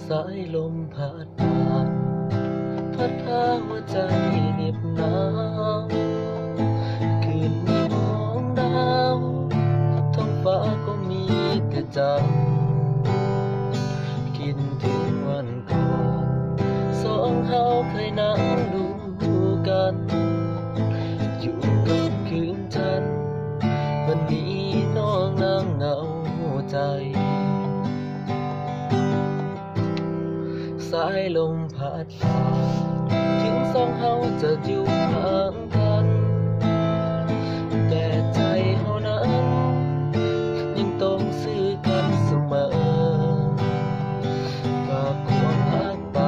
สายลมพัดผ่านพัดพาหัวใจเหน็บหนาวคืนนี้มองดาวท้องฟ้าก็มีแต่จันทร์คิดถึงวันก่อนสองเฮาเคยนั่งดูกันอยู่กับคืนจันทร์วันนี้น้องนั่งเหงาใจสายลมพัดผ่านถึงสองเฮาจะอยู่ห่างกันแต่ใจเฮานั้นยังต้องซื้อกันเสมอฝากความรักไป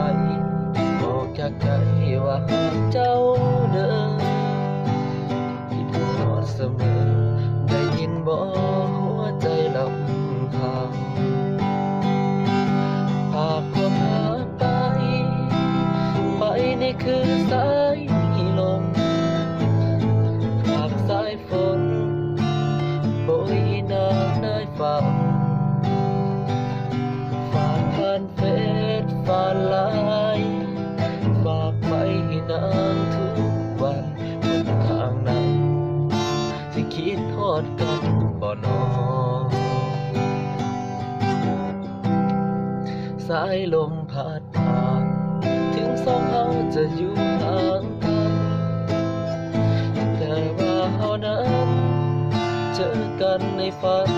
บอกจากใจว่าหากเจ้าเดินคิดฮอดเสมอได้ยินบ่หัวใจลำพังฝากความรักไปในคืนสายลมฝากสายฝนโบยน้ำได้ฟังฝากผ่านเฟซผ่านไลน์ฝากไปให้นางทุกวันบนทางนั้นที่คิดทอดกันบ่นอสายลมพัดผ่านถึงสองเฮาจะอยู่ห่างกันแต่ว่าเฮานั้นเจอกันในฝัน